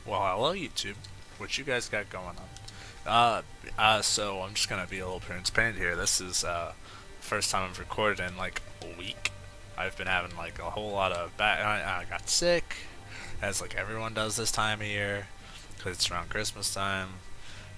Well, hello YouTube. What you guys got going on? So I'm just gonna be a little transparent here. This is the first time I've recorded in like a week. I've been having like a whole lot of I got sick, as like everyone does this time of year, because it's around Christmas time.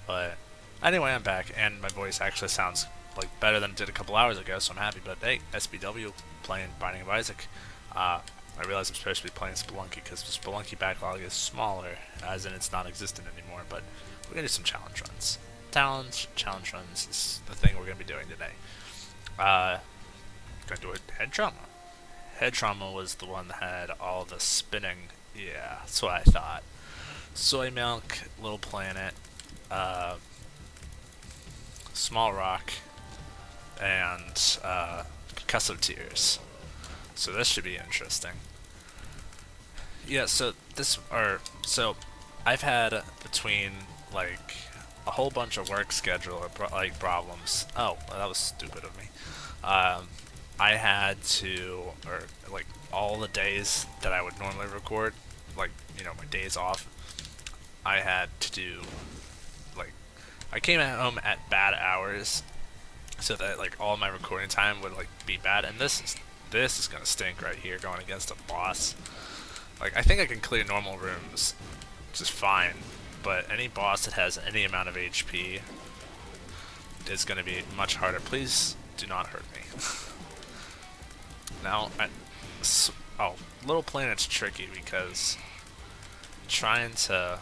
But anyway, I'm back, and my voice actually sounds like better than it did a couple hours ago, so I'm happy. But hey, SBW playing Binding of Isaac. Uh, I realize I'm supposed to be playing Spelunky because the Spelunky backlog is smaller, as in it's not existent anymore, but we're going to do some challenge runs. Challenge runs is the thing we're going to be doing today. Going to do a head trauma. Head trauma was the one that had all the spinning. Yeah, that's what I thought. Soy milk, little planet, uh, small rock, and concussive tears. So this should be interesting. Yeah, so I've had between like a whole bunch of work schedule or like problems. Oh, well, that was stupid of me. I had to, or like all the days that I would normally record, like my days off, I had to do like I came at home at bad hours, so that like all my recording time would like be bad, and this is gonna stink right here going against a boss. Like, I think I can clear normal rooms just fine, but any boss that has any amount of HP is going to be much harder. Please do not hurt me. Now, Little Planet's tricky because trying to,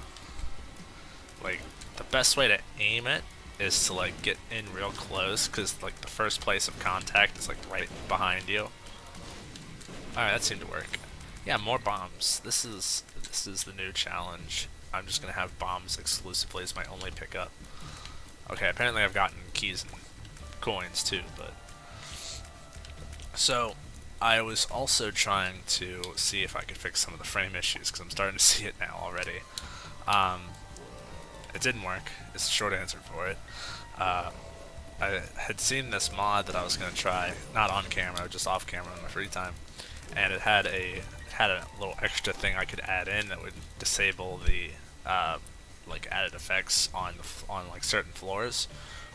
like, the best way to aim it is to, like, get in real close, because, like, the first place of contact is, like, right behind you. Alright, that seemed to work. Yeah, more bombs. This is the new challenge. I'm just gonna have bombs exclusively as my only pickup. Okay, apparently I've gotten keys and coins too, but so I was also trying to see if I could fix some of the frame issues because I'm starting to see it now already. It didn't work. It's the short answer for it. I had seen this mod that I was gonna try, not on camera, just off camera in my free time, and it had a little extra thing I could add in that would disable the like added effects on like certain floors,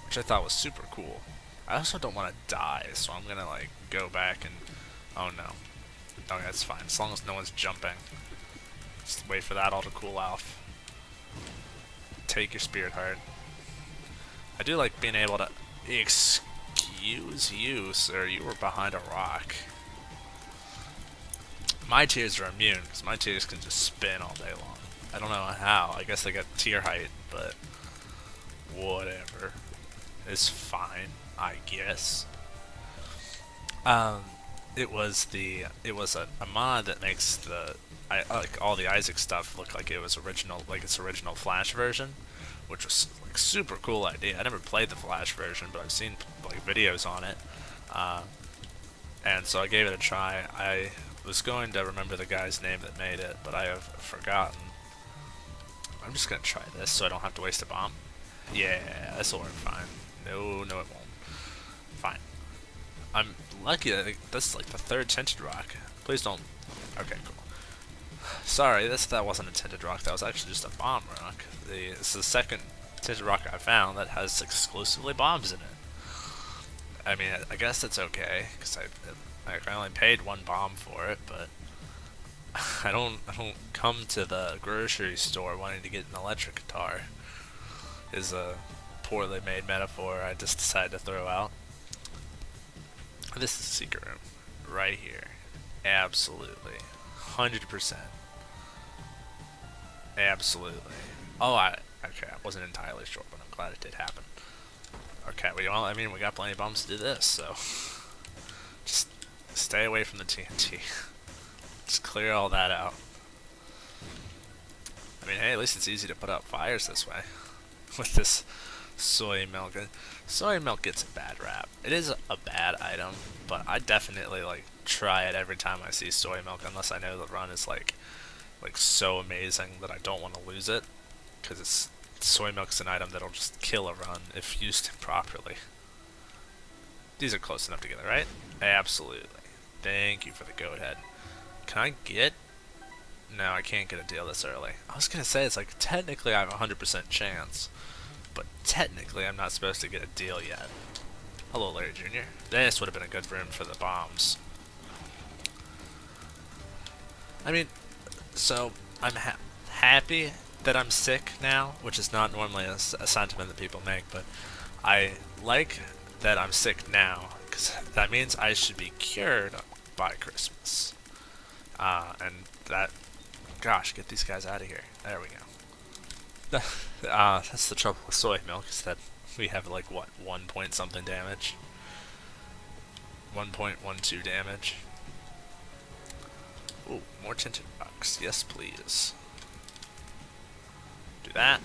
which I thought was super cool. I also don't want to die, so I'm gonna like go back and oh no, okay, that's fine as long as no one's jumping. Just wait for that all to cool off. Take your spirit heart. I do like being able to. Excuse you, sir. You were behind a rock. My tears are immune, because my tears can just spin all day long. I don't know how. I guess they got tier height, but whatever. It's fine, I guess. It was a mod that makes like all the Isaac stuff look like it was original, like its original Flash version, which was like super cool idea. I never played the Flash version, but I've seen like videos on it, and so I gave it a try. I was going to remember the guy's name that made it, but I have forgotten. I'm just gonna try this so I don't have to waste a bomb. Yeah, this'll work fine. No, it won't. Fine. I'm lucky that that's like the third tinted rock. Please don't. Okay, cool. Sorry, that wasn't a tinted rock. That was actually just a bomb rock. It's the second tinted rock I found that has exclusively bombs in it. I mean, I guess it's okay because I only paid one bomb for it, but I don't come to the grocery store wanting to get an electric guitar. Is a poorly made metaphor I just decided to throw out. This is a secret room right here. Absolutely, 100%. Absolutely. Oh, okay. I wasn't entirely sure, but I'm glad it did happen. Okay, well, I mean, we got plenty of bombs to do this, so just stay away from the TNT. Just clear all that out. I mean, hey, at least it's easy to put out fires this way. With this soy milk. Soy milk gets a bad rap. It is a bad item, but I definitely like try it every time I see soy milk, unless I know the run is like so amazing that I don't want to lose it, because soy milk's an item that'll just kill a run if used improperly. These are close enough together, right? Absolutely. Thank you for the go ahead. Can I get? No, I can't get a deal this early. I was gonna say, it's like, technically I have a 100% chance, but technically I'm not supposed to get a deal yet. Hello, Larry Jr. This would have been a good room for the bombs. I mean, so I'm happy that I'm sick now, which is not normally a sentiment that people make, but I like that I'm sick now, because that means I should be cured by Christmas. And that, gosh, get these guys out of here. There we go. That's the trouble with soy milk, is that we have like, what, 1 point something damage? 1.12 damage. Ooh, more tinted bucks. Yes, please. Do that.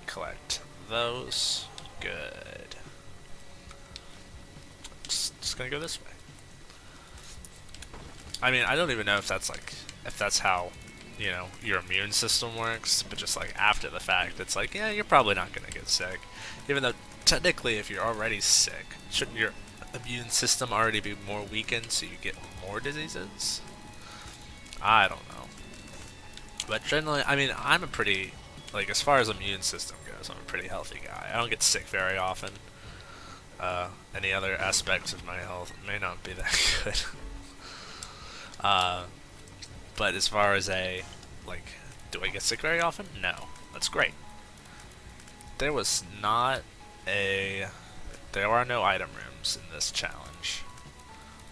Collect those. Good. Just gonna go this way. I mean, I don't even know if that's like, if that's how, you know, your immune system works, but just like after the fact, it's like, yeah, you're probably not gonna get sick. Even though technically, if you're already sick, shouldn't your immune system already be more weakened so you get more diseases? I don't know. But generally, I mean, I'm a pretty, like, as far as immune system goes, I'm a pretty healthy guy. I don't get sick very often. Any other aspects of my health may not be that good. But as far as like, do I get sick very often? No. That's great. There are no item rooms in this challenge.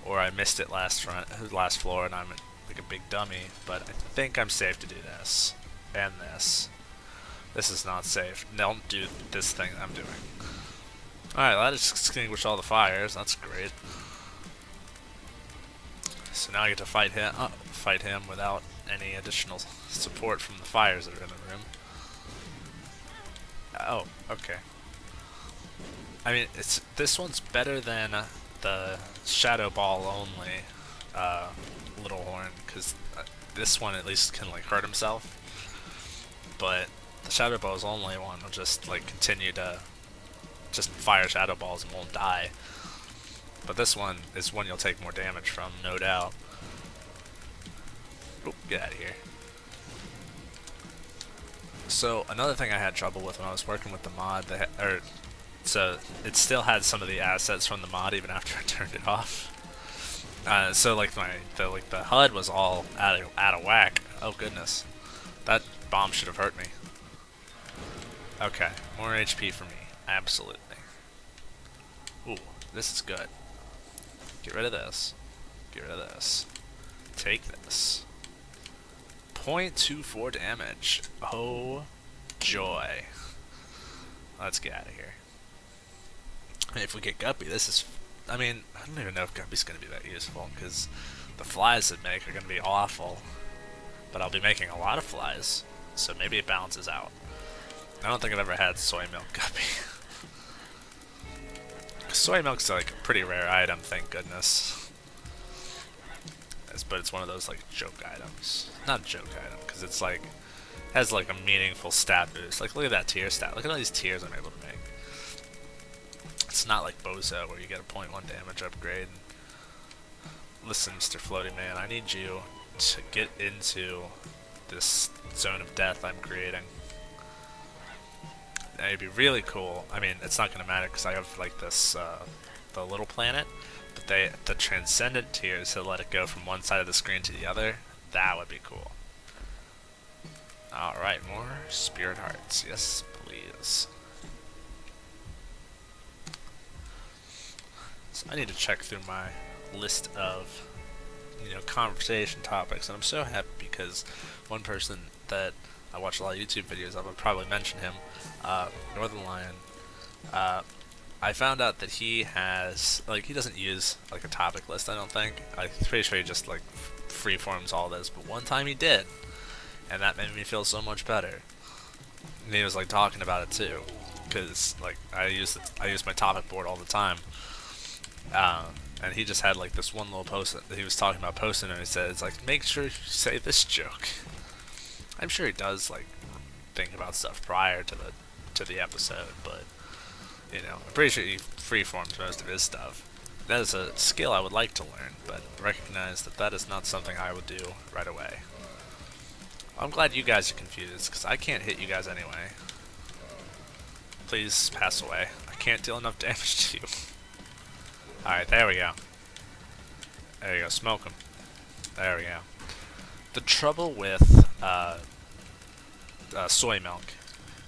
Or I missed it last floor and I'm like a big dummy, but I think I'm safe to do this. And this. This is not safe. Don't do this thing I'm doing. Alright, that just extinguished all the fires. That's great. So now I get to fight him without any additional support from the fires that are in the room. Oh, okay. I mean, this one's better than the Shadow Ball only Little Horn, because this one at least can like hurt himself. But the Shadow Ball's only one will just like continue to just fire Shadow Balls and won't die. But this one is one you'll take more damage from, no doubt. Oop, get out of here. So another thing I had trouble with when I was working with the mod, so it still had some of the assets from the mod even after I turned it off. So like the HUD was all out of whack. Oh goodness, that bomb should have hurt me. Okay, more HP for me, absolutely. Ooh, this is good. Get rid of this. Get rid of this. Take this. 0.24 damage. Oh, joy. Let's get out of here. If we get Guppy, this is... I mean, I don't even know if Guppy's going to be that useful, because the flies it make are going to be awful. But I'll be making a lot of flies, so maybe it balances out. I don't think I've ever had soy milk Guppy. Soy milk's like a pretty rare item, thank goodness. But it's one of those like joke items. Not a joke item, because it's like has like a meaningful stat boost. Like look at that tier stat. Look at all these tiers I'm able to make. It's not like Bozo where you get a 0.1 damage upgrade. Listen, Mr. Floaty Man, I need you to get into this zone of death I'm creating. Now, it'd be really cool. I mean, it's not gonna matter because I have like this the little planet. But the transcendent tiers to let it go from one side of the screen to the other, that would be cool. Alright, more spirit hearts. Yes, please. So I need to check through my list of, you know, conversation topics, and I'm so happy because one person that I watch a lot of YouTube videos of, I'll probably mention him, Northern Lion, I found out that he has, like, he doesn't use, like, a topic list, I don't think. I'm pretty sure he just, like, freeforms all this, but one time he did, and that made me feel so much better. And he was, like, talking about it, too, because, like, I use my topic board all the time, and he just had, like, this one little post that he was talking about posting, and he said, it's like, make sure you say this joke. I'm sure he does, like, think about stuff prior to the episode, but... You know, I'm pretty sure he freeforms most of his stuff. That is a skill I would like to learn, but recognize that that is not something I would do right away. I'm glad you guys are confused, because I can't hit you guys anyway. Please pass away. I can't deal enough damage to you. Alright, there we go. There you go, smoke him. There we go. The trouble with soy milk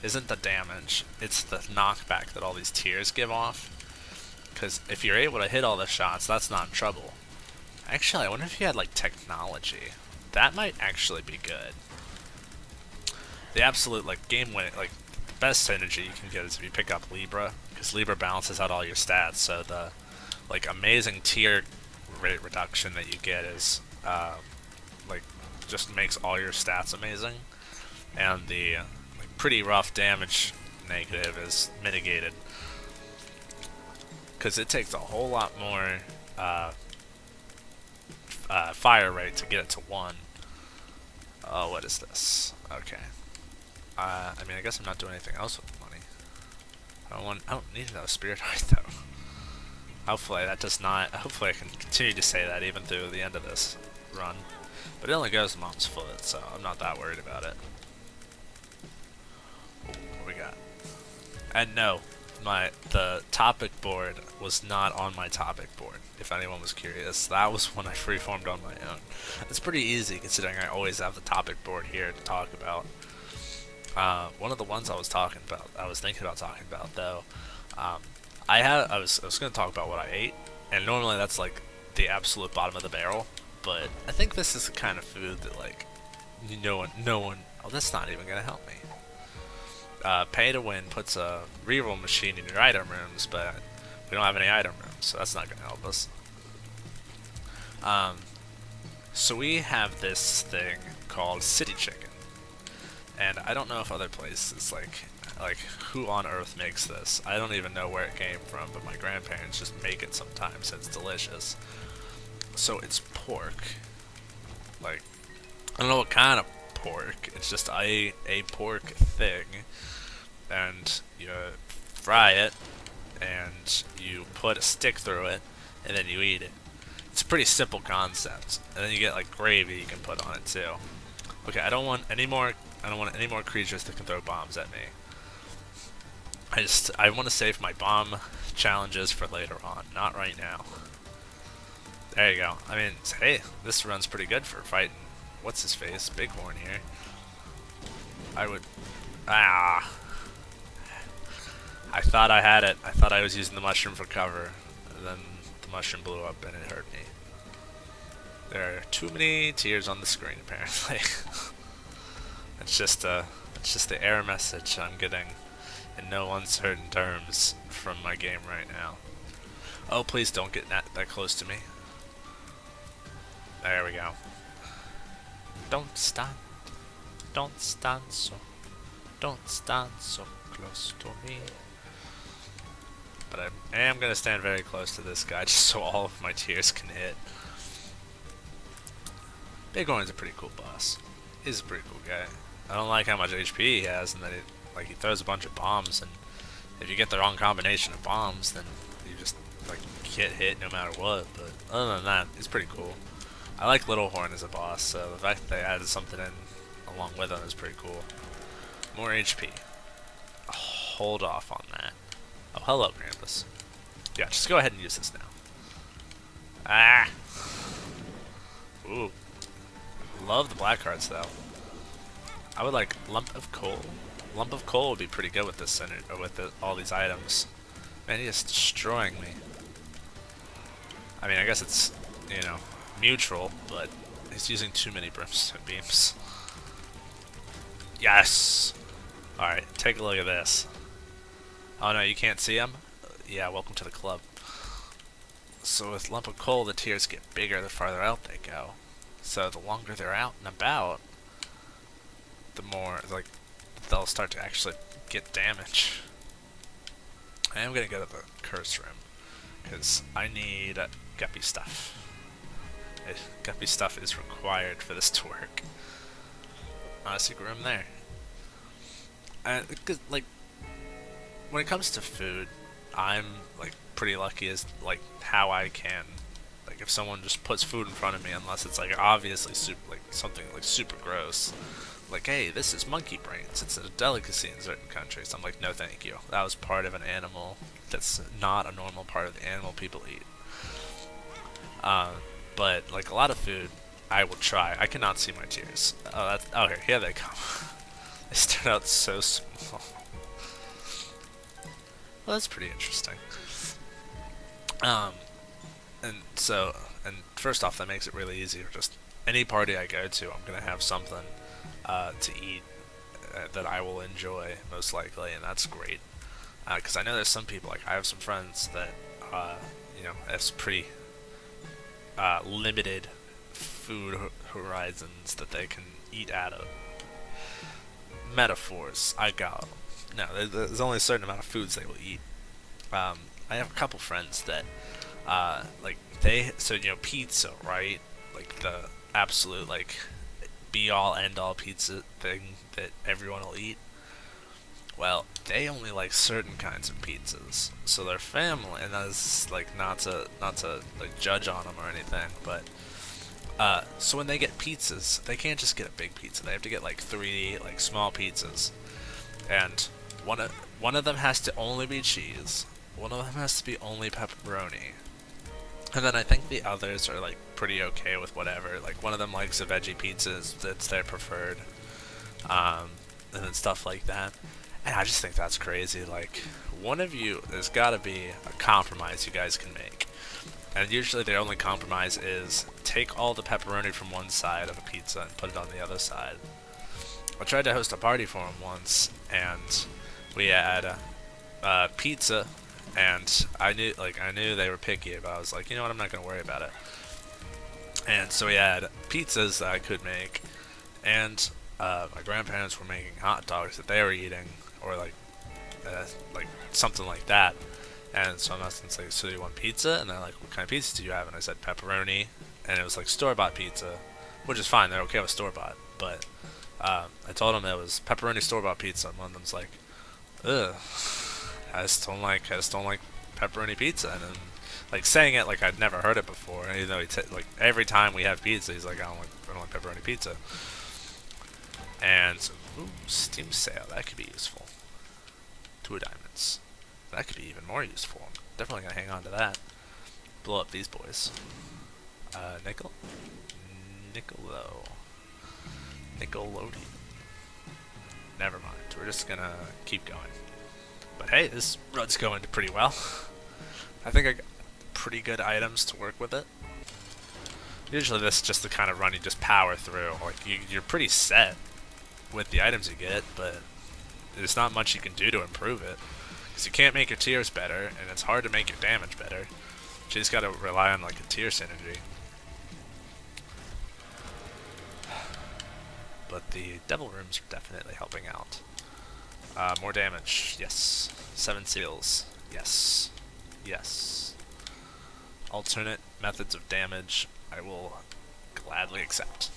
isn't the damage, it's the knockback that all these tears give off. Because if you're able to hit all the shots, that's not trouble. Actually, I wonder if you had like technology. That might actually be good. The absolute like game winning, like the best synergy you can get is if you pick up Libra, because Libra balances out all your stats. So the like amazing tier rate reduction that you get is like just makes all your stats amazing, and the like pretty rough damage negative is mitigated because it takes a whole lot more fire rate to get it to 1. Oh, what is this? Okay. I mean, I guess I'm not doing anything else with the money. I don't need another spirit heart though. Hopefully that does not. Hopefully I can continue to say that even through the end of this run. But it only goes to mom's foot, so I'm not that worried about it. Ooh, what we got? And no, the topic board was not on my topic board. If anyone was curious, that was when I freeformed on my own. It's pretty easy considering I always have the topic board here to talk about. One of the ones I was thinking about talking about though. I was going to talk about what I ate, and normally that's like the absolute bottom of the barrel. But I think this is the kind of food that like no one. Oh, that's not even going to help me. Pay to win puts a reroll machine in your item rooms, but we don't have any item rooms, so that's not going to help us. So we have this thing called City Chicken, and I don't know if other places like who on earth makes this. I don't even know where it came from, but my grandparents just make it sometimes. It's delicious. So it's pork. Like, I don't know what kind of pork. It's just a pork thing, and you fry it, and you put a stick through it, and then you eat it. It's a pretty simple concept, and then you get like gravy you can put on it too. Okay, I don't want any more creatures that can throw bombs at me. I want to save my bomb challenges for later on, not right now. There you go. I mean, hey, this run's pretty good for fighting. What's his face? Bighorn here. I thought I had it. I thought I was using the mushroom for cover. And then the mushroom blew up and it hurt me. There are too many tears on the screen, apparently. It's just the error message I'm getting in no uncertain terms from my game right now. Oh, please don't get that close to me. There we go. Don't stand so close to me. But I am gonna stand very close to this guy just so all of my tears can hit. Bighorn's a pretty cool boss. He's a pretty cool guy. I don't like how much HP he has, and that he throws a bunch of bombs, and if you get the wrong combination of bombs, then you just like get hit no matter what. But other than that, he's pretty cool. I like Little Horn as a boss, so the fact that they added something in along with him is pretty cool. More HP. Hold off on that. Oh, hello, Krampus. Yeah, just go ahead and use this now. Ah! Ooh. Love the black cards, though. I would like Lump of Coal. Lump of Coal would be pretty good with this all these items. Man, he is destroying me. I mean, I guess it's, mutual, but he's using too many brimstone beams. Yes! Alright, take a look at this. Oh no, you can't see him? Yeah, welcome to the club. So with Lump of Coal, the tiers get bigger the farther out they go. So the longer they're out and about, the more, like, they'll start to actually get damage. I am gonna go to the curse room, because I need guppy stuff. Guppy stuff is required for this to work. A secret room there. And, like, when it comes to food, I'm, like, pretty lucky as, like, how I can. Like, if someone just puts food in front of me, unless it's, like, obviously something, like, super gross. like, hey, this is monkey brains. It's a delicacy in certain countries. I'm like, no, thank you. That was part of an animal that's not a normal part of the animal people eat. Uh, but like a lot of food, I will try. I cannot see my tears. Oh, here they come. They start out so small. Well, that's pretty interesting. Um, and first off, that makes it really easy. Just any party I go to, I'm gonna have something to eat that I will enjoy most likely, and that's great. Because I know there's some people, like I have some friends that have pretty limited food horizons that they can eat out of. Metaphors, I got 'em. No, there's only a certain amount of foods they will eat. I have a couple friends that, pizza, right? Like the absolute, like, be all end all pizza thing that everyone will eat. Well, they only like certain kinds of pizzas. So their family, and that's like not to like judge on them or anything, but so when they get pizzas, they can't just get a big pizza. They have to get like 3 like small pizzas, and one of them has to only be cheese. One of them has to be only pepperoni. And then I think the others are like pretty okay with whatever. Like one of them likes a veggie pizza, that's their preferred, and then stuff like that. And I just think that's crazy. Like, one of you, there's got to be a compromise you guys can make. And usually the only compromise is take all the pepperoni from one side of a pizza and put it on the other side. I tried to host a party for him once, and we had pizza, and I knew they were picky, but I was like, you know what, I'm not gonna worry about it. And so we had pizzas that I could make, and my grandparents were making hot dogs that they were eating, or like something like that. And so I'm asking, like, so do you want pizza? And they're like, what kind of pizza do you have? And I said pepperoni, and it was like store-bought pizza, which is fine. They're okay with store-bought, but I told them it was pepperoni store-bought pizza, and one of them's like, ugh, I just don't like pepperoni pizza. And then, like, saying it like I'd never heard it before, even though like every time we have pizza, he's like, I don't like pepperoni pizza. And so, ooh, Steam sale, that could be useful. 2 diamonds. That could be even more useful. I'm definitely gonna hang on to that. Blow up these boys. Nickel? Nickelodeon. Never mind. We're just gonna keep going. But hey, this run's going pretty well. I think I got pretty good items to work with it. Usually this is just the kind of run you just power through. Like, you're pretty set with the items you get, but there's not much you can do to improve it. Because you can't make your tiers better, and it's hard to make your damage better. You just gotta rely on like a tier synergy. But the devil rooms are definitely helping out. More damage, yes. 7 seals, yes. Yes. Alternate methods of damage, I will gladly accept.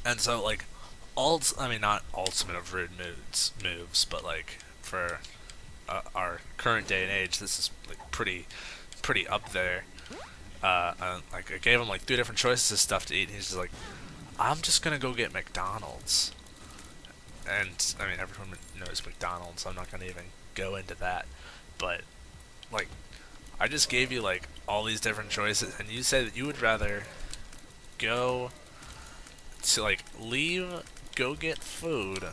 And so, like, not ultimate of rude moves, but like for our current day and age, this is like pretty up there. Like, I gave him like 3 different choices of stuff to eat, and he's just like, I'm just gonna go get McDonald's. And I mean, everyone knows McDonald's, so I'm not gonna even go into that. But like, I just gave you like all these different choices, and you said that you would rather go to like leave, go get food,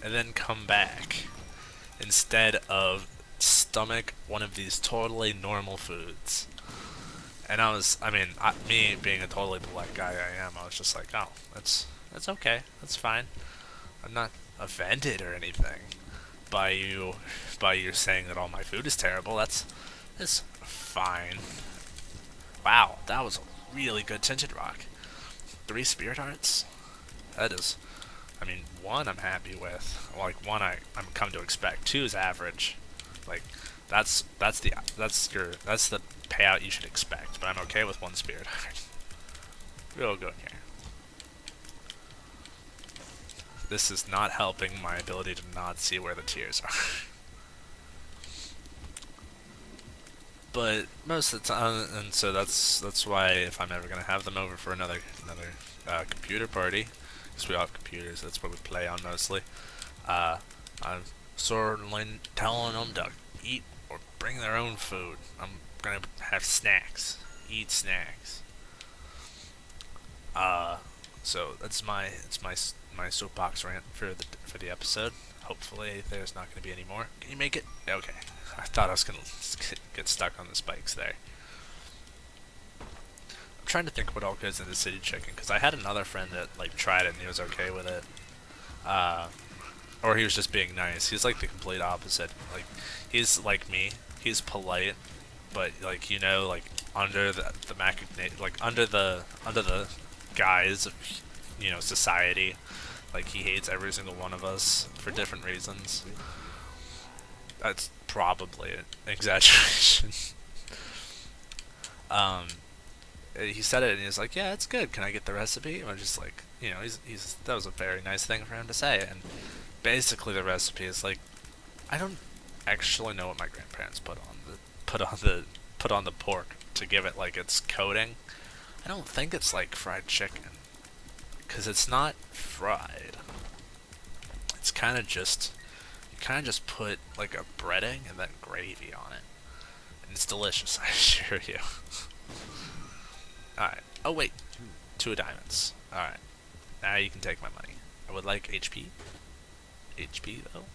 and then come back, instead of stomach one of these totally normal foods. And me being a totally polite guy I was just like, oh, that's okay, that's fine. I'm not offended or anything by you saying that all my food is terrible. That's fine. Wow, that was a really good tinted rock. 3 spirit hearts? That is, 1 I'm happy with. Like, 1 I'm come to expect. 2 is average. Like, that's the payout you should expect. But I'm okay with 1 spirit heart. Real good here. This is not helping my ability to not see where the tiers are. but most of the time, and so that's why if I'm ever gonna have them over for another computer party, because we all have computers, that's what we play on mostly. I'm certainly telling them to eat or bring their own food. I'm gonna have snacks, eat snacks. Uh, so that's my soapbox rant for the episode. Hopefully, there's not going to be any more. Can you make it? Okay. I thought I was going to get stuck on the spikes there. I'm trying to think what all goes into city chicken, because I had another friend that like tried it and he was okay with it. Or he was just being nice. He's like the complete opposite. Like, he's like me. He's polite, but like like under the like under the guise of society, like he hates every single one of us for different reasons. That's probably an exaggeration. um, he said it and he was like, "Yeah, it's good. Can I get the recipe?" And I'm just like, he's that was a very nice thing for him to say. And basically, the recipe is like, I don't actually know what my grandparents put on the pork to give it like its coating. I don't think it's like fried chicken, because it's not fried. It's you kind of just put like a breading and then gravy on it, and it's delicious. I assure you. All right. Oh wait, 2 diamonds. All right. Now you can take my money. I would like HP. HP though.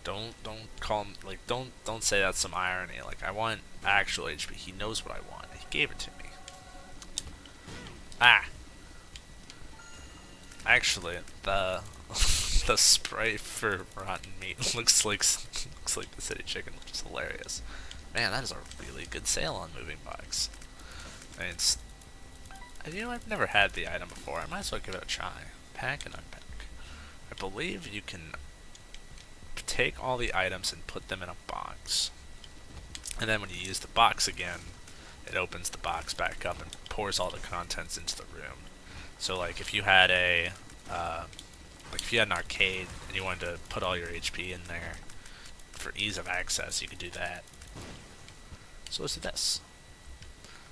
Don't call him like don't say that's some irony. Like, I want actual HP. He knows what I want. He gave it to me. Ah. Actually, the the spray for rotten meat looks like the city chicken, which is hilarious. Man, that is a really good sale on Moving Box. I mean, I've never had the item before. I might as well give it a try. Pack and unpack. I believe you can take all the items and put them in a box, and then when you use the box again, it opens the box back up and pours all the contents into the room. So like if you had an arcade and you wanted to put all your HP in there for ease of access, you could do that. So let's do this.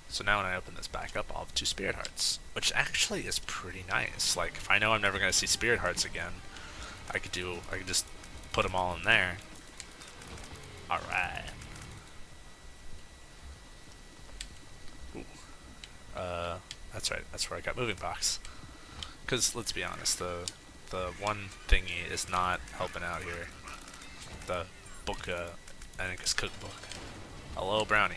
So now when I open this back up, I'll have 2 spirit hearts, which actually is pretty nice. Like, if I know I'm never going to see spirit hearts again, I could just put them all in there. Alright. That's right, that's where I got Moving Box. Because, let's be honest, the one thingy is not helping out here. The book, I think it's cookbook. Hello, Brownie.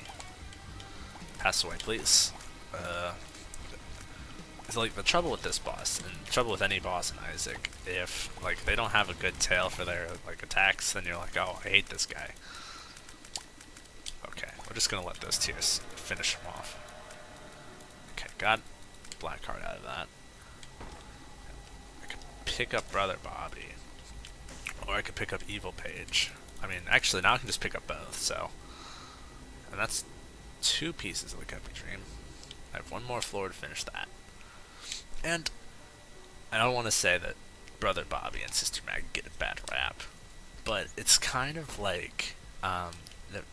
Pass away, please. It's like the trouble with this boss, and the trouble with any boss in Isaac, if like they don't have a good tail for their like attacks, then you're like, oh, I hate this guy. Okay, we're just gonna let those tears finish him off. Okay, got black card out of that. I could pick up Brother Bobby, or I could pick up Evil Page. I mean, actually, now I can just pick up both. So, and that's 2 pieces of the Cuppy Dream. I have 1 more floor to finish that. And I don't want to say that Brother Bobby and Sister Mag get a bad rap, but it's kind of like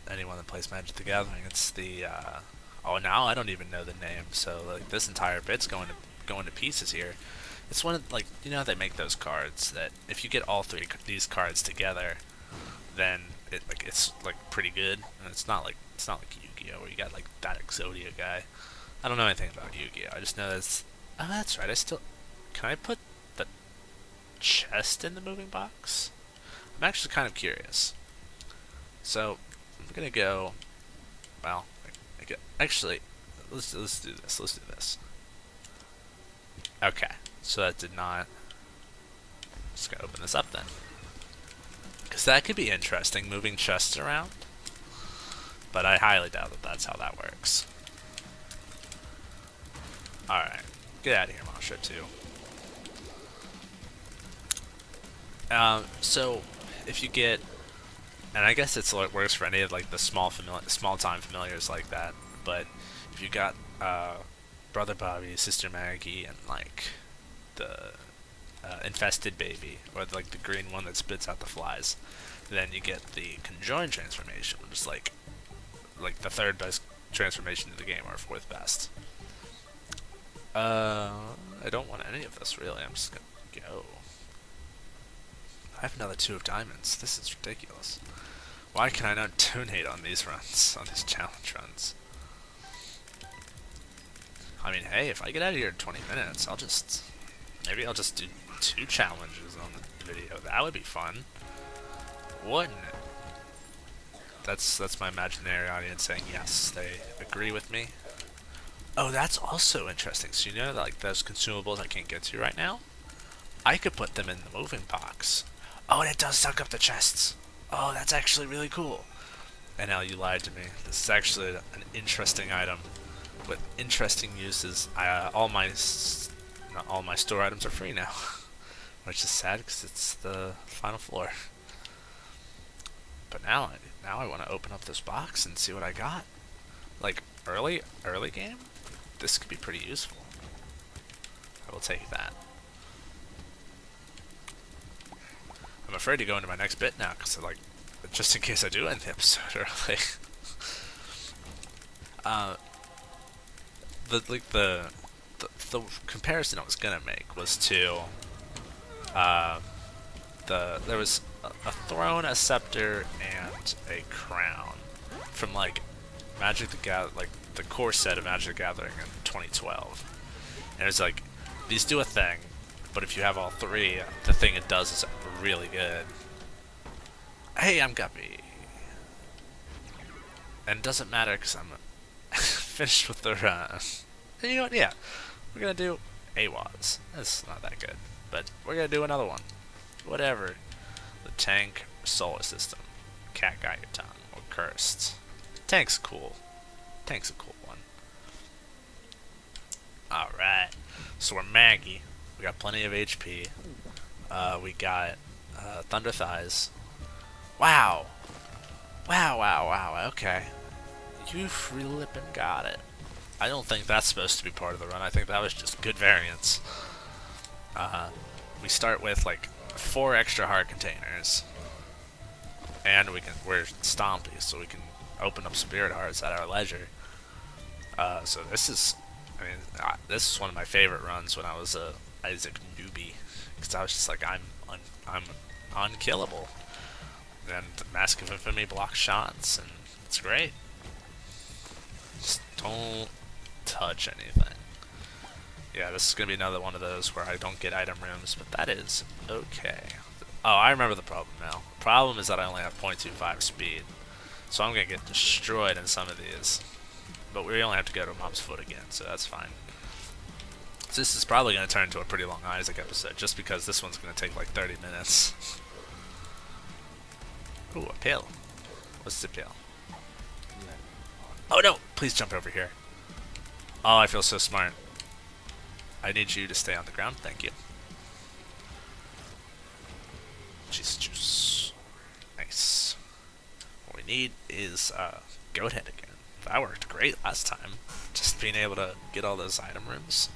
anyone that plays Magic the Gathering. It's the oh, now I don't even know the name. So like this entire bit's going to pieces here. It's one of, like, they make those cards that if you get all 3 these cards together, then it's like pretty good. And it's not like Yu-Gi-Oh, where you got like that Exodia guy. I don't know anything about Yu-Gi-Oh. I just know that's. Oh, that's right. Can I put the chest in the moving box? I'm actually kind of curious. So I'm gonna go. Well, actually, let's do this. Let's do this. Okay. So that did not. Just gonna open this up then, because that could be interesting, moving chests around. But I highly doubt that that's how that works. All right. Get out of here, Masha, too. So if you get, and I guess it works for any of like the small time familiars like that. But if you got Brother Bobby, Sister Maggie, and like the infested baby, or like the green one that spits out the flies, then you get the conjoined transformation, which is like like the third best transformation in the game or fourth best. I don't want any of this really. I'm just gonna go. I have another 2 of diamonds. This is ridiculous. Why can I not donate on these runs, on these challenge runs? I mean, hey, if I get out of here in 20 minutes, maybe I'll just do 2 challenges on the video. That would be fun, wouldn't it? That's my imaginary audience saying yes, they agree with me. Oh, that's also interesting. So you know, like those consumables I can't get to right now, I could put them in the moving box. Oh, and it does suck up the chests. Oh, that's actually really cool. And now you lied to me. This is actually an interesting item with interesting uses. All my store items are free now, which is sad because it's the final floor. But now I want to open up this box and see what I got. Like early game, this could be pretty useful. I will take that. I'm afraid to go into my next bit now because like, just in case I do end the episode early. The comparison I was gonna make was to there was a throne, a scepter, and a crown from like like the core set of Magic the Gathering in 2012. And it was like, these do a thing, but if you have all 3, the thing it does is really good. Hey, I'm Guppy. And it doesn't matter because I'm finished with the run. And you know what? Yeah, we're gonna do AWAS. That's not that good, but we're gonna do another one. Whatever. The tank solar system. Cat got your tongue. Or cursed. Tank's cool. Tank's a cool one. Alright. So we're Maggie. We got plenty of HP. We got Thunder Thighs. Wow. Wow. Okay. You flippin' got it. I don't think that's supposed to be part of the run. I think that was just good variance. We start with like 4 extra heart containers, and we're stompy, so we can open up spirit hearts at our leisure. So this is one of my favorite runs when I was a Issac newbie, because I was just like, I'm unkillable, and Mask of Infamy blocks shots, and it's great. Just don't touch anything. Yeah, this is gonna be another one of those where I don't get item rooms, but that is okay. Oh, I remember the problem now. The problem is that I only have 0.25 speed, so I'm gonna get destroyed in some of these. But we only have to go to Mob's Foot again, so that's fine. So this is probably gonna turn into a pretty long Isaac episode, just because this one's gonna take like 30 minutes. Ooh, a pill. What's the pill? Oh no! Please jump over here. Oh, I feel so smart. I need you to stay on the ground, thank you. Cheese juice. Nice. What we need is goat head again. That worked great last time. Just being able to get all those item rooms.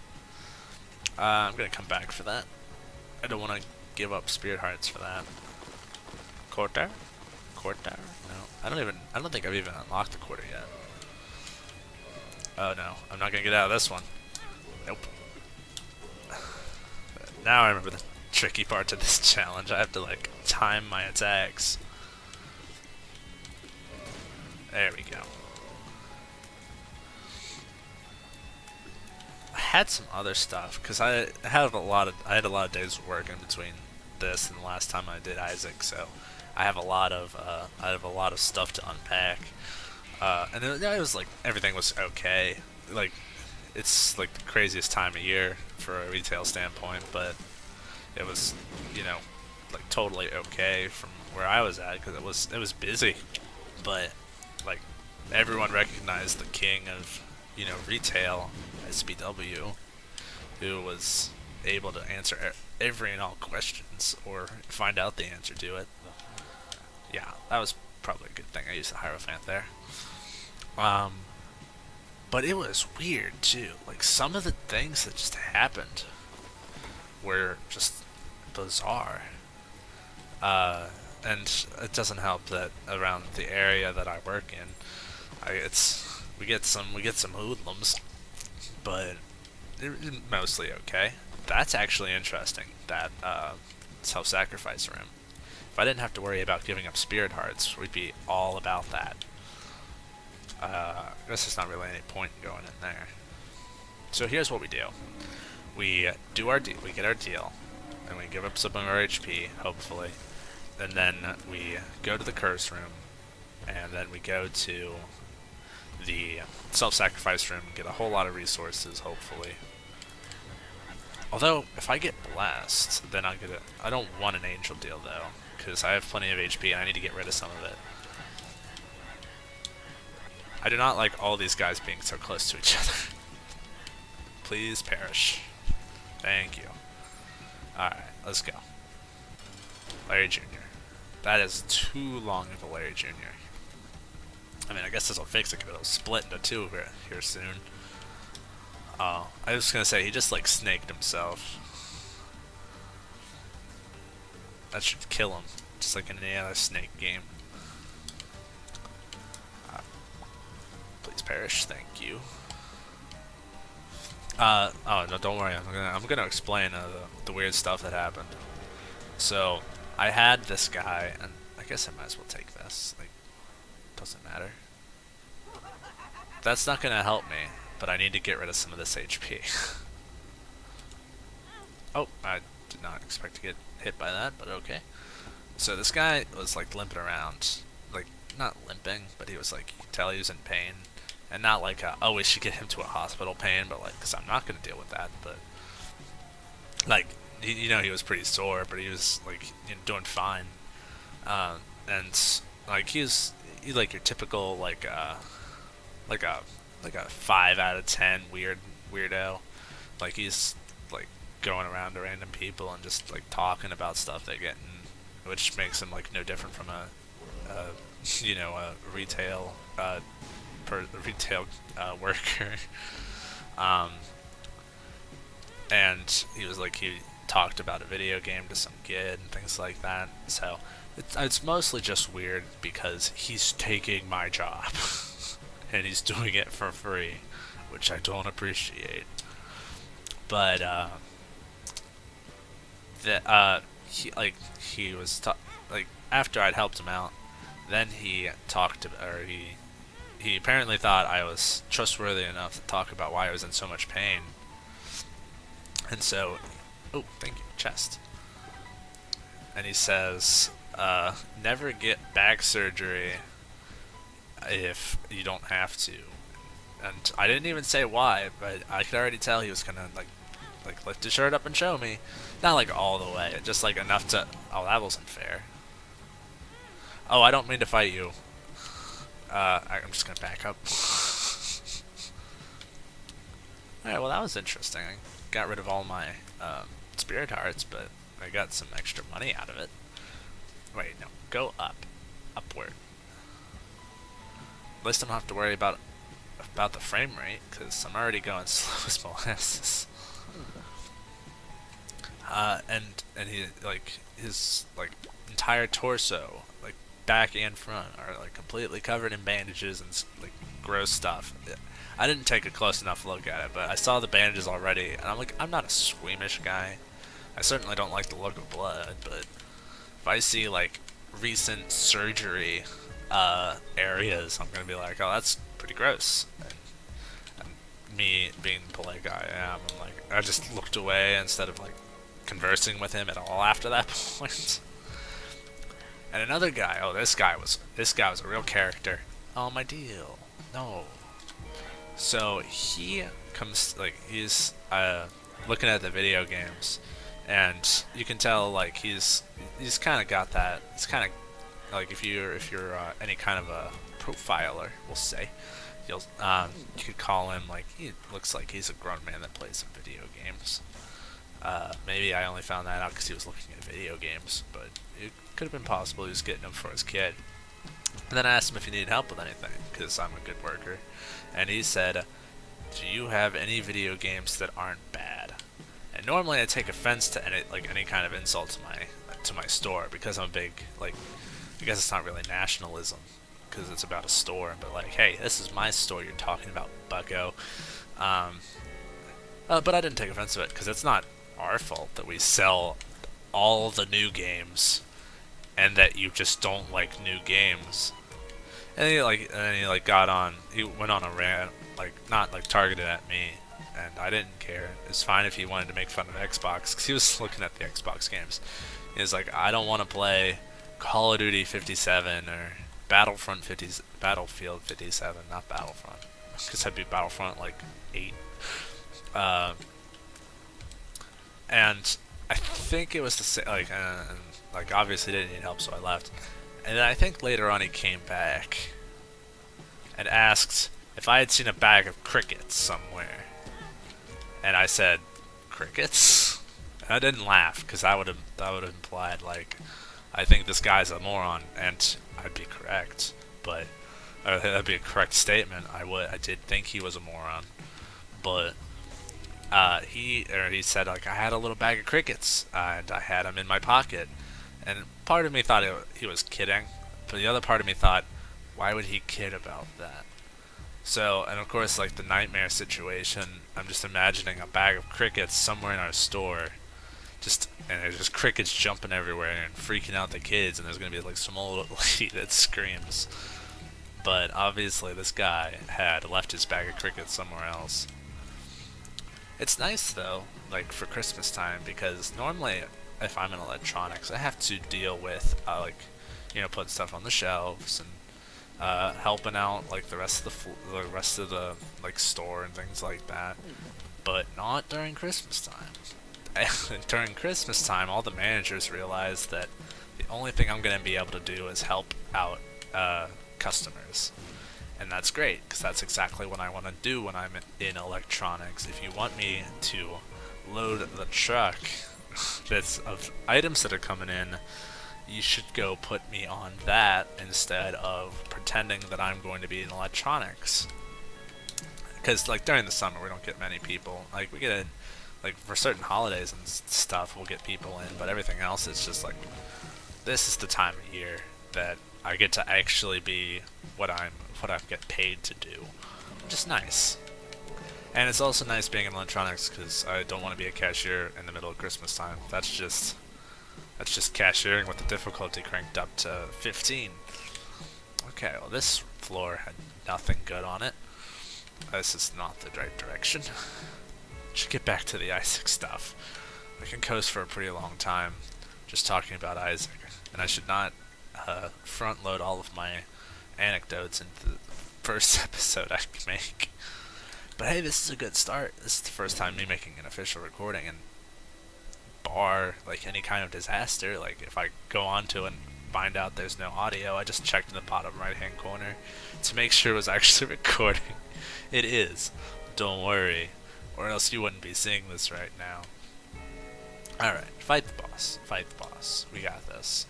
I'm gonna come back for that. I don't want to give up spirit hearts for that. Quarter? Quarter? No. I don't think I've even unlocked the quarter yet. Oh no, I'm not gonna get out of this one. Nope. Now I remember the tricky part to this challenge. I have to like time my attacks. There we go. I had some other stuff because I had a lot of days of work in between this and the last time I did Isaac, so I have a lot of stuff to unpack. And then, yeah, it was like everything was okay. Like, it's like the craziest time of year for a retail standpoint, but it was, you know, like totally okay from where I was at because it was busy, but like everyone recognized the king of, you know, retail, SBW, who was able to answer every and all questions or find out the answer to it. Yeah, that was probably a good thing I used the Hierophant there. But it was weird too. Like some of the things that just happened were just bizarre. And it doesn't help that around the area that I work in, we get some hoodlums, but they're mostly okay. That's actually interesting. That self-sacrifice room. If I didn't have to worry about giving up spirit hearts, we'd be all about that. I guess there's not really any point in going in there. So here's what we do. We do our we get our deal, and we give up some of our HP, hopefully. And then we go to the curse room, and then we go to the self-sacrifice room and get a whole lot of resources, hopefully. Although, if I get blessed, then I'll get I don't want an angel deal, though, because I have plenty of HP and I need to get rid of some of it. I do not like all these guys being so close to each other. Please perish. Thank you. Alright, let's go. Larry Jr. That is too long of a Larry Jr. I mean, I guess this will fix it because it'll split into two here soon. Oh, I was gonna say, he just like snaked himself. That should kill him, just like in any other snake game. Please perish, thank you. Oh no, don't worry. I'm gonna explain the weird stuff that happened. So I had this guy, and I guess I might as well take this. Like, doesn't matter. That's not gonna help me, but I need to get rid of some of this HP. Oh, I did not expect to get hit by that, but okay. So this guy was like limping around, like not limping, but he was like, you can tell he was in pain. And not like, oh, we should get him to a hospital pain, but like, because I'm not going to deal with that. But like, you know, he was pretty sore, but he was like, you know, doing fine. And like, he's like your typical like a 5 out of 10 weirdo. Like he's like going around to random people and just like talking about stuff they get, which makes him like no different from a you know, a retail worker. And he was like, he talked about a video game to some kid and things like that. So it's mostly just weird because he's taking my job and he's doing it for free, which I don't appreciate. But he was like, after I'd helped him out, then he talked about, or he apparently thought I was trustworthy enough to talk about why I was in so much pain. And so, oh, thank you, chest. And he says, never get back surgery if you don't have to. And I didn't even say why, but I could already tell he was gonna like lift his shirt up and show me. Not like all the way, just like enough to, oh, that wasn't fair. Oh, I don't mean to fight you. I'm just gonna back up. Alright, well that was interesting. I got rid of all my spirit hearts, but I got some extra money out of it. Wait, no, go up. Upward. At least I don't have to worry about the frame rate, because I'm already going slow as molasses. And he, like, his, like, entire torso, like, back and front are like completely covered in bandages and like gross stuff. I didn't take a close enough look at it, but I saw the bandages already, and I'm like, I'm not a squeamish guy. I certainly don't like the look of blood, but if I see like recent surgery areas, I'm gonna be like, oh, that's pretty gross. And me being the polite guy I am, I'm like, I just looked away instead of like conversing with him at all after that point. And another guy, oh, this guy was a real character. Oh, my deal. No. So he comes, like, he's looking at the video games, and you can tell like he's kind of got that. It's kind of like if you're any kind of a profiler, we'll say, you'll you could call him like, he looks like he's a grown man that plays some video games. Maybe I only found that out because he was looking at video games, but it could have been possible he was getting them for his kid. And then I asked him if he needed help with anything, because I'm a good worker. And he said, do you have any video games that aren't bad? And normally I take offense to any kind of insult to my store, because I'm a big, like, I guess it's not really nationalism, because it's about a store. But like, hey, this is my store you're talking about, bucko. Um, but I didn't take offense to it because it's not our fault that we sell all the new games and that you just don't like new games. And he got on. He went on a rant, like not like targeted at me, and I didn't care. It's fine if he wanted to make fun of Xbox because he was looking at the Xbox games. He was like, I don't want to play Call of Duty 57 or Battlefield 57, not Battlefront, because I'd be Battlefront like 8. And I think it was the same. Like obviously didn't need help, so I left. And then I think later on he came back and asked if I had seen a bag of crickets somewhere. And I said, crickets? And I didn't laugh because that would have implied like I think this guy's a moron, and I'd be correct. But that'd be a correct statement. I did think he was a moron, but he said like I had a little bag of crickets and I had them in my pocket. And part of me thought he was kidding, but the other part of me thought, why would he kid about that? So, and of course, like the nightmare situation, I'm just imagining a bag of crickets somewhere in our store, and there's just crickets jumping everywhere and freaking out the kids, and there's gonna be like some old lady that screams. But obviously, this guy had left his bag of crickets somewhere else. It's nice though, like for Christmas time, because normally if I'm in electronics, I have to deal with putting stuff on the shelves and helping out like the rest of the like store and things like that. But not during Christmas time. During Christmas time, all the managers realize that the only thing I'm going to be able to do is help out customers. And that's great, because that's exactly what I want to do when I'm in electronics. If you want me to load the truck that's of items that are coming in, you should go put me on that instead of pretending that I'm going to be in electronics. Because like during the summer we don't get many people. Like we get in, like for certain holidays and stuff we'll get people in, but everything else is just like this is the time of year that I get to actually be what I get paid to do, which is nice. And it's also nice being in electronics because I don't want to be a cashier in the middle of Christmas time. That's just cashiering with the difficulty cranked up to 15. Okay, well this floor had nothing good on it. This is not the right direction. Should get back to the Issac stuff. I can coast for a pretty long time just talking about Issac, and I should not front load all of my anecdotes into the first episode I can make. But hey, this is a good start. This is the first time me making an official recording, and bar like any kind of disaster, like if I go on to and find out there's no audio, I just checked in the bottom right hand corner to make sure it was actually recording. It is. Don't worry. Or else you wouldn't be seeing this right now. Alright, fight the boss. Fight the boss. We got this.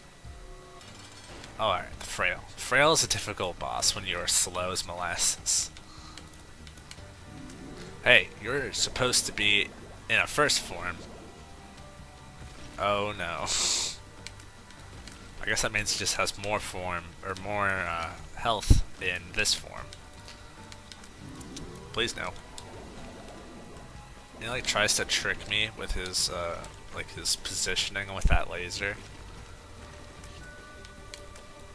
Alright, the Frail. Frail is a difficult boss when you're slow as molasses. Hey, you're supposed to be in a first form. Oh no. I guess that means he just has more form, or more health in this form. Please no. He like tries to trick me with his his positioning with that laser.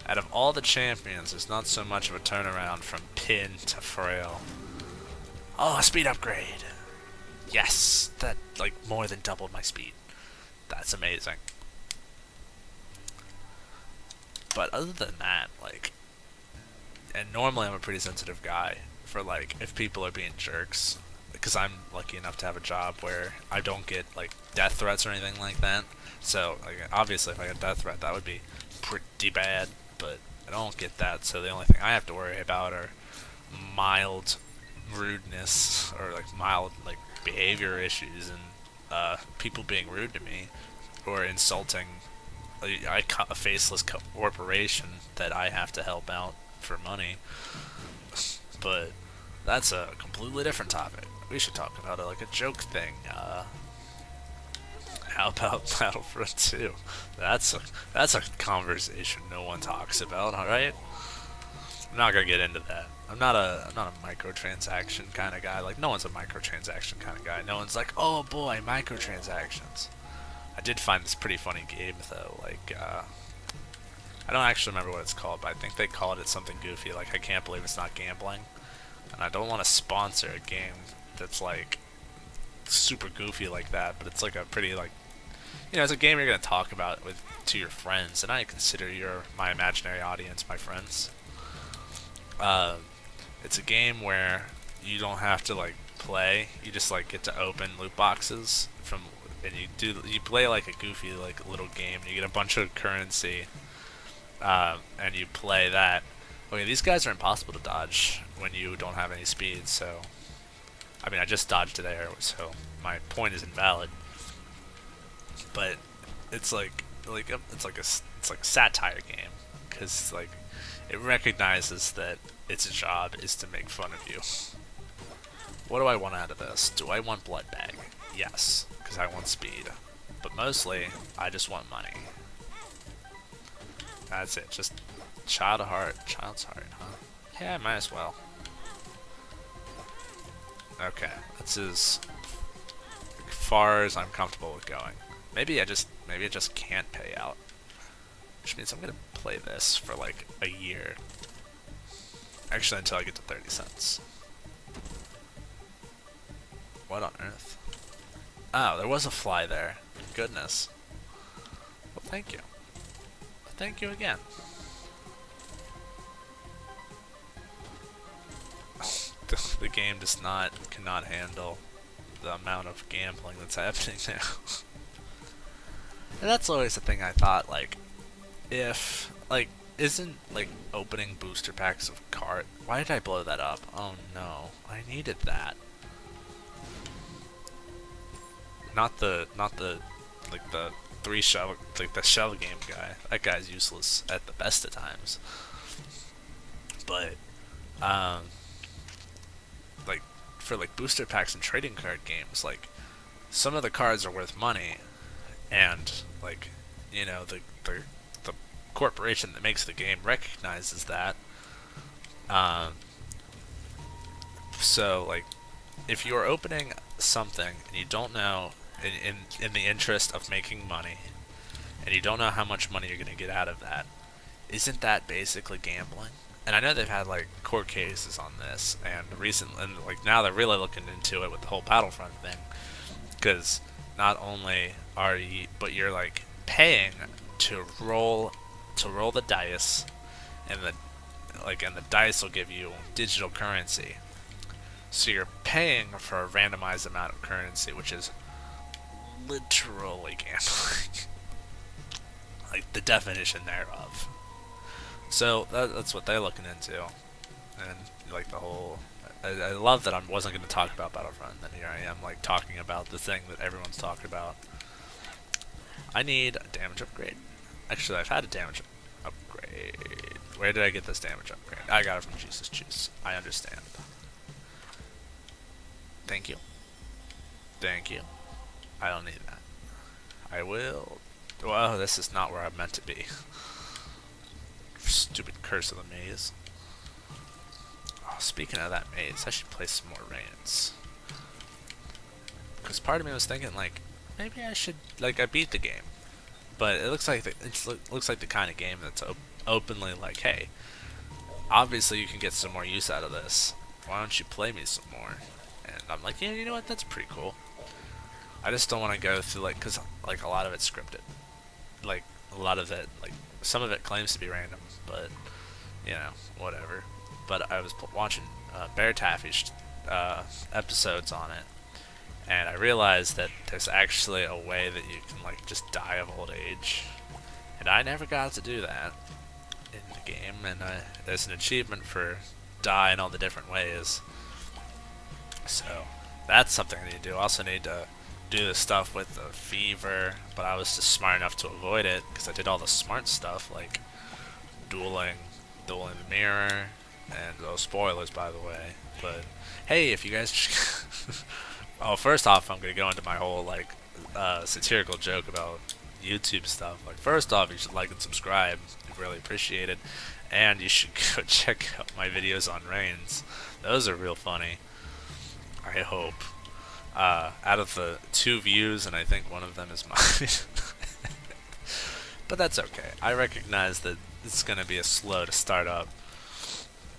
Out of all the champions, there's not so much of a turnaround from Pin to Frail. Oh, a speed upgrade! Yes! That, like, more than doubled my speed. That's amazing. But other than that, like... And normally I'm a pretty sensitive guy for, like, if people are being jerks. Because I'm lucky enough to have a job where I don't get, like, death threats or anything like that. So, like, obviously if I get a death threat, that would be pretty bad. But I don't get that, so the only thing I have to worry about are mild rudeness or like mild like behavior issues and people being rude to me or insulting a faceless corporation that I have to help out for money. But that's a completely different topic. We should talk about it like a joke thing. How about Battlefront 2? That's a conversation no one talks about, alright? I'm not gonna get into that. I'm not a microtransaction kind of guy. Like no one's a microtransaction kind of guy. No one's like, oh boy, microtransactions. I did find this pretty funny game though. Like I don't actually remember what it's called, but I think they called it something goofy. Like I can't believe it's not gambling. And I don't want to sponsor a game that's like super goofy like that, but it's like a pretty like it's a game you're gonna talk about with to your friends, and I consider you're my imaginary audience, my friends. Uh, it's a game where you don't have to like play; you just like get to open loot boxes from, and you play like a goofy like little game. And you get a bunch of currency, and you play that. Okay, these guys are impossible to dodge when you don't have any speed. So, I mean, I just dodged there, so my point is invalid. But it's it's like a satire game because like it recognizes that its job is to make fun of you. What do I want out of this? Do I want blood bag? Yes, because I want speed. But mostly, I just want money. That's it. Just child's heart, huh? Yeah, might as well. Okay, that's as far as I'm comfortable with going. Maybe it just can't pay out. Which means I'm gonna play this for like a year. Actually, until I get to 30 cents. What on earth? Oh, there was a fly there. Goodness. Well, thank you. Thank you again. The game cannot handle the amount of gambling that's happening now. And that's always the thing I thought, like, if, like, isn't, like, opening booster packs of cart... Why did I blow that up? Oh no, I needed that. Not the, like, the the shell game guy. That guy's useless at the best of times. But, like, for, like, booster packs and trading card games, like, some of the cards are worth money, and like the corporation that makes the game recognizes that. So like if you're opening something and you don't know in the interest of making money and you don't know how much money you're going to get out of that, isn't that basically gambling? And I know they've had like court cases on this, and like now they're really looking into it with the whole Battlefront thing, because not only but you're like paying to roll the dice, and the dice will give you digital currency. So you're paying for a randomized amount of currency, which is literally gambling. Like the definition thereof. So that's what they're looking into, and like the whole. I love that I wasn't going to talk about Battlefront, and then here I am, like, talking about the thing that everyone's talking about. I need a damage upgrade. Actually, I've had a damage upgrade. Where did I get this damage upgrade? I got it from Jesus Juice. I understand. Thank you. Thank you. I don't need that. I will... Well, this is not where I'm meant to be. Stupid curse of the maze. Oh, speaking of that maze, I should play some more Reigns. Because part of me was thinking, like, maybe I should, like, I beat the game, but it looks like looks like the kind of game that's openly like, hey, obviously you can get some more use out of this. Why don't you play me some more? And I'm like, yeah, you know what? That's pretty cool. I just don't want to go through like, cause like a lot of it's scripted, like a lot of it, like some of it claims to be random, but you know, whatever. But I was watching Bear Taffy's episodes on it, and I realized that there's actually a way that you can like just die of old age, and I never got to do that in the game. And there's an achievement for die in all the different ways, so that's something I need to do. I also need to do the stuff with the fever, but I was just smart enough to avoid it because I did all the smart stuff like dueling the mirror, and those spoilers by the way. But hey, if you guys oh, first off, I'm gonna go into my whole like satirical joke about YouTube stuff. Like, first off, you should like and subscribe. I'd really appreciate it. And you should go check out my videos on Reigns. Those are real funny. I hope. Out of the 2 views, and I think one of them is mine. But that's okay. I recognize that it's going to be a slow to start up.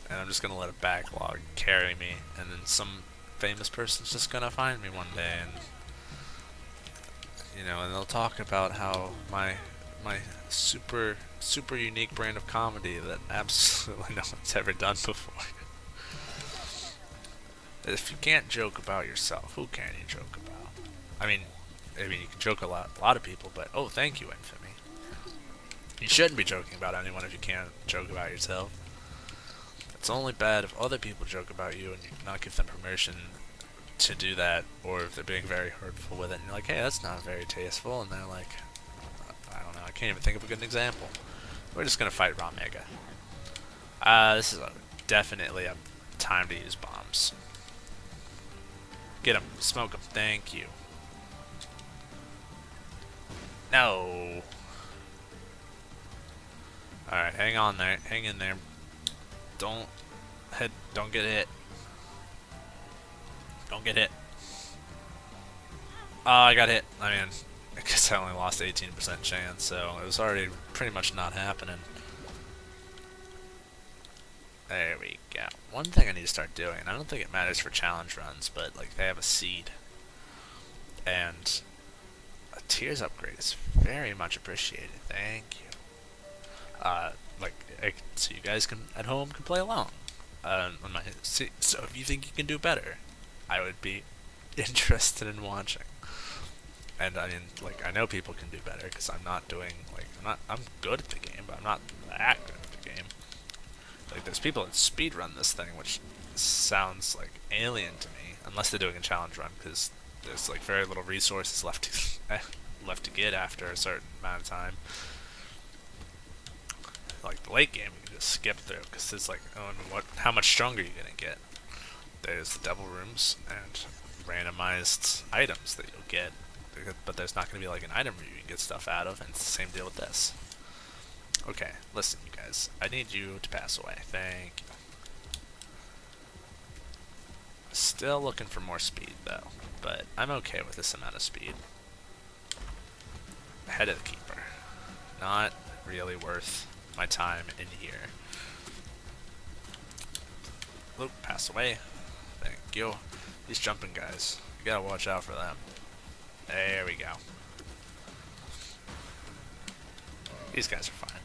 And I'm just going to let a backlog carry me. And then some famous person's just going to find me one day. And, you know, and they'll talk about how my super unique brand of comedy that absolutely no one's ever done before. If you can't joke about yourself, who can you joke about? I mean you can joke a lot of people, but oh, thank you, Infamy. You shouldn't be joking about anyone if you can't joke about yourself. It's only bad if other people joke about you and you not give them permission to do that, or if they're being very hurtful with it, and you're like, hey, that's not very tasteful, and they're like, I don't know, I can't even think of a good example. We're just gonna fight Raw Mega. This is definitely a time to use bombs. Get him, smoke him, thank you. No. Alright, hang on there, hang in there. Don't get hit. Don't get hit. Oh, I got hit. I mean, I guess I only lost 18% chance, so it was already pretty much not happening. There we go. One thing I need to start doing, and I don't think it matters for challenge runs, but like they have a seed. And a tiers upgrade is very much appreciated. Thank you. So you guys can at home can play along. So if you think you can do better, I would be interested in watching. And I mean, like, I know people can do better because I'm not doing I'm good at the game, but I'm not that good at the game. Like, there's people that speedrun this thing, which sounds like alien to me, unless they're doing a challenge run, because there's like very little resources left to get after a certain amount of time. Like the late game, you can just skip through because it's like, oh, how much stronger are you gonna get? There's the devil rooms and randomized items that you'll get, but there's not gonna be like an item room you can get stuff out of, and it's the same deal with this. Okay, listen, you guys. I need you to pass away. Thank you. Still looking for more speed though, but I'm okay with this amount of speed. Head of the keeper. Not really worth my time in here. Oop, pass away. Thank you. These jumping guys, you gotta watch out for them. There we go. These guys are fine.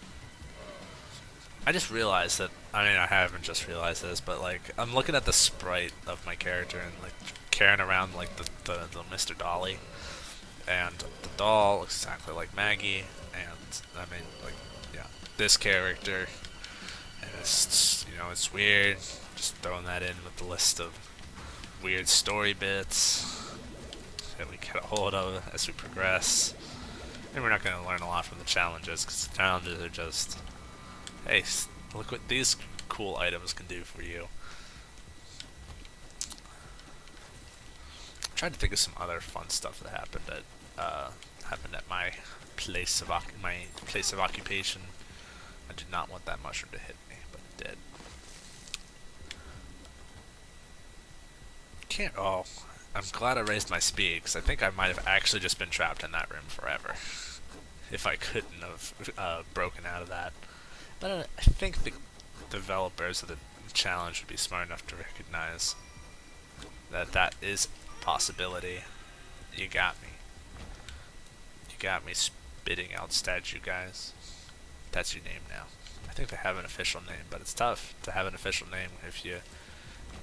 I just realized that, I mean, I haven't just realized this, but like, I'm looking at the sprite of my character and like carrying around like the Mr. Dolly, and the doll looks exactly like Maggie, and I mean, like, yeah, this character, and it's, you know, it's weird, just throwing that in with the list of weird story bits that we get a hold of as we progress. And we're not going to learn a lot from the challenges, because the challenges are just, hey, look what these cool items can do for you. I'm trying to think of some other fun stuff that happened at my place of occupation. I did not want that mushroom to hit me, but it did. Can't. Oh, I'm glad I raised my speed, because I think I might have actually just been trapped in that room forever if I couldn't have broken out of that. But I think the developers of the challenge would be smart enough to recognize that that is a possibility. You got me. You got me spitting out statue guys. That's your name now. I think they have an official name, but it's tough to have an official name if you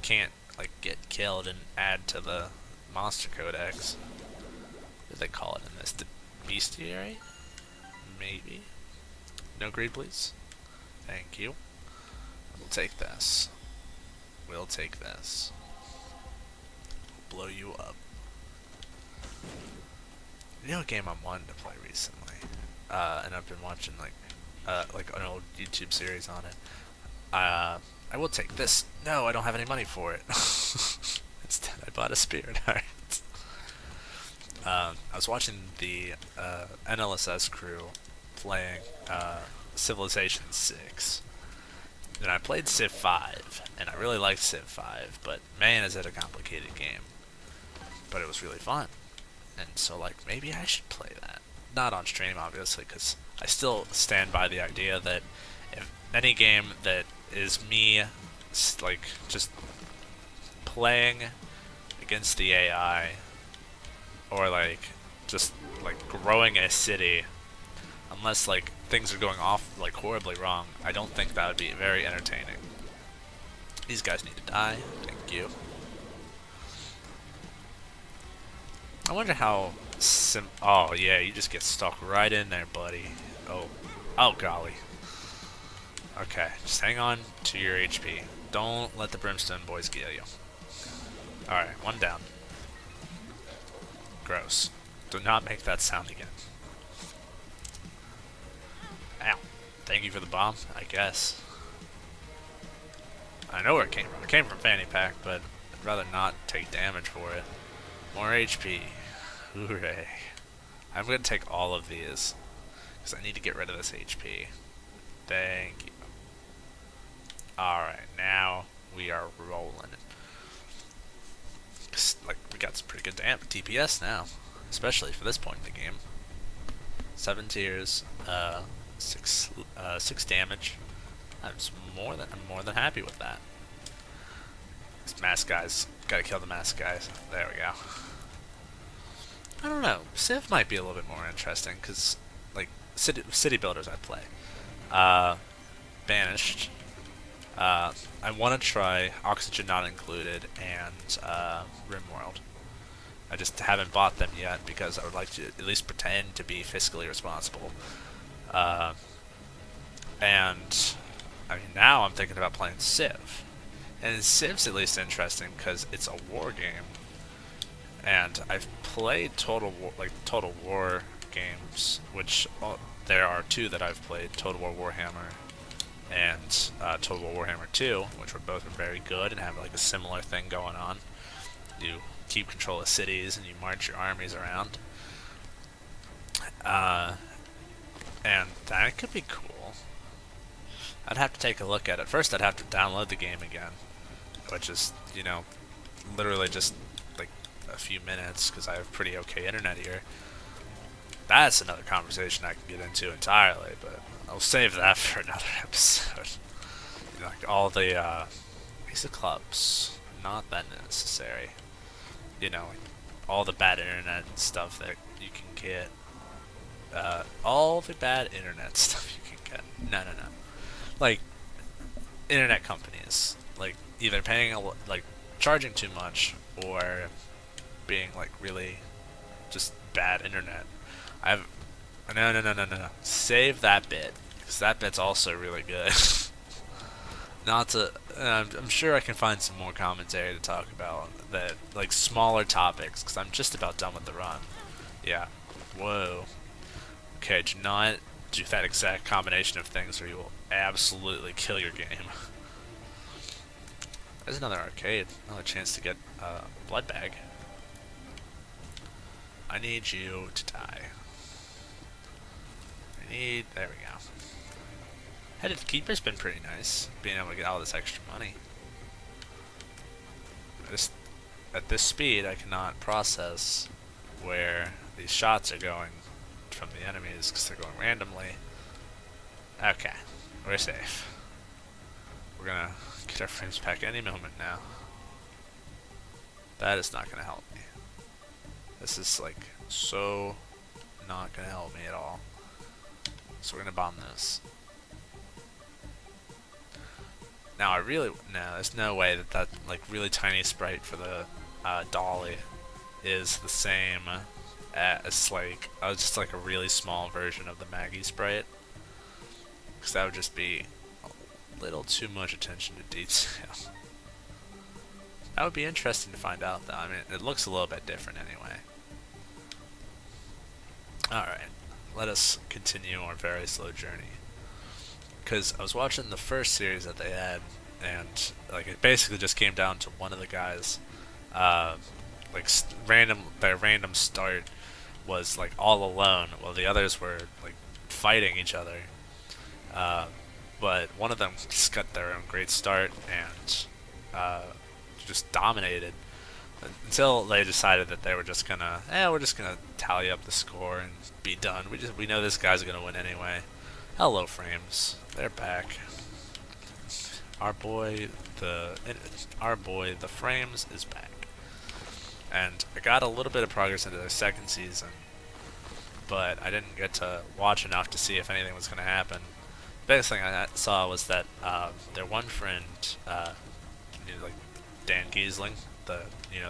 can't like get killed and add to the monster codex. What do they call it in this? The bestiary? Maybe. No greed, please. Thank you. We'll take this. We'll take this. We'll blow you up. You know a game I'm wanting to play recently, and I've been watching like an old YouTube series on it. I will take this. No, I don't have any money for it. Instead, I bought a spirit heart. I was watching the NLSS crew playing Civilization 6, And I played Civ 5, and I really liked Civ 5, but man, is it a complicated game. But it was really fun. And so, like, maybe I should play that. Not on stream, obviously, because I still stand by the idea that if any game that is me, like, just playing against the AI, or, like, just, like, growing a city, unless, like, things are going off, like, horribly wrong, I don't think that would be very entertaining. These guys need to die. Thank you. I wonder how oh, yeah, you just get stuck right in there, buddy. Oh. Oh, golly. Okay, just hang on to your HP. Don't let the Brimstone boys get you. Alright, one down. Gross. Do not make that sound again. Ow. Thank you for the bomb, I guess. I know where it came from. It came from Fanny Pack, but I'd rather not take damage for it. More HP. Hooray. I'm going to take all of these, because I need to get rid of this HP. Thank you. Alright, now we are rolling. Like, we got some pretty good DPS now, especially for this point in the game. 7 tiers, 6 damage. I'm more than happy with that. These mask guys, gotta kill the mask guys. There we go. I don't know. Civ might be a little bit more interesting because, like, city builders I play. Banished. I want to try Oxygen Not Included and RimWorld. I just haven't bought them yet because I would like to at least pretend to be fiscally responsible. And I mean, now I'm thinking about playing Civ. And Civ's at least interesting because it's a war game. And I've played Total War games, which there are 2 that I've played: Total War Warhammer and Total War Warhammer 2, which were both very good and have like a similar thing going on. You keep control of cities and you march your armies around, and that could be cool. I'd have to take a look at it. First, I'd have to download the game again, which is, you know, literally just like a few minutes because I have pretty okay internet here. That's another conversation I can get into entirely, but I'll save that for another episode. You know, like all the Ace of Clubs, not that necessary. You know, like all the bad internet stuff that you can get. All the bad internet stuff you can get. No. Like, internet companies, like either paying like charging too much or being like really just bad internet. No. Save that bit, because that bit's also really good. Not to, I'm sure I can find some more commentary to talk about that, like smaller topics, because I'm just about done with the run. Yeah. Whoa. Okay, do not do that exact combination of things or you will absolutely kill your game. There's another arcade. Another chance to get a blood bag. I need you to die. There we go. Headed Keeper's been pretty nice, being able to get all this extra money. At this speed, I cannot process where these shots are going from the enemies because they're going randomly. Okay, we're safe. We're gonna get our frames back any moment now. That is not gonna help me. This is like so not gonna help me at all. So we're gonna bomb this. Now there's no way that like really tiny sprite for the dolly is the same as like just like a really small version of the Maggie sprite, because that would just be a little too much attention to detail. That would be interesting to find out though. I mean, it looks a little bit different anyway. Alright, let us continue our very slow journey. Because I was watching the first series that they had, and like it basically just came down to one of the guys, like their random start was like all alone, while the others were like fighting each other. but one of them just got their own great start and uh, just dominated until they decided that they were just gonna, we're just gonna tally up the score and be done. We know this guy's gonna win anyway. Hello, Frames. They're back. Our boy, the Frames is back. And I got a little bit of progress into the second season, but I didn't get to watch enough to see if anything was gonna happen. The biggest thing I saw was that their one friend, like Dan Giesling, the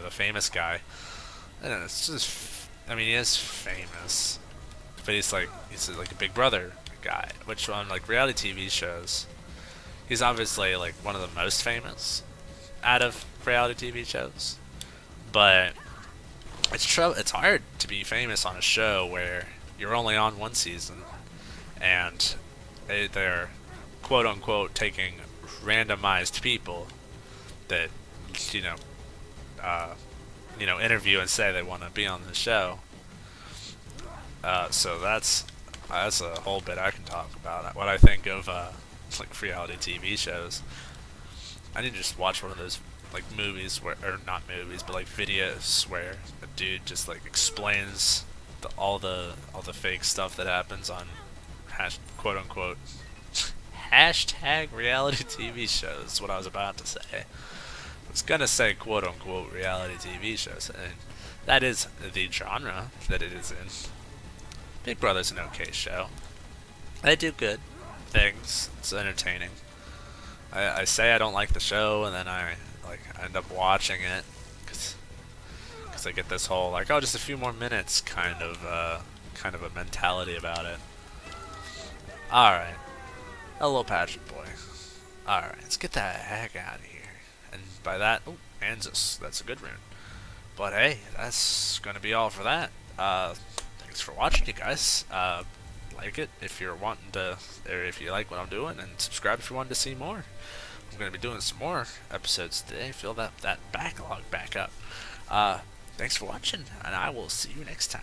famous guy. I don't know, it's just, I mean, he is famous, but he's like a Big Brother guy, which on like reality TV shows, he's obviously like one of the most famous out of reality TV shows. But it's hard to be famous on a show where you're only on one season, and they're quote unquote taking randomized people that you know interview and say they want to be on the show. So that's a whole bit I can talk about. What I think of like reality TV shows. I need to just watch one of those like movies where, or not movies, but like videos where a dude just like explains all the fake stuff that happens on quote unquote hashtag reality TV shows. Is what I was about to say. I was gonna say quote unquote reality TV shows, and that is the genre that it is in. Big Brother's an okay show. They do good things. It's entertaining. I say I don't like the show, and then I end up watching it because I get this whole like, oh, just a few more minutes kind of a mentality about it. All right, hello, Patrick boy. All right, let's get the heck out of here. And by that, oh, Anzus, that's a good rune. But hey, that's gonna be all for that. Thanks for watching, you guys. Like it if you're wanting to, or if you like what I'm doing, and subscribe if you wanted to see more. I'm going to be doing some more episodes today. Fill that backlog back up. Thanks for watching, and I will see you next time.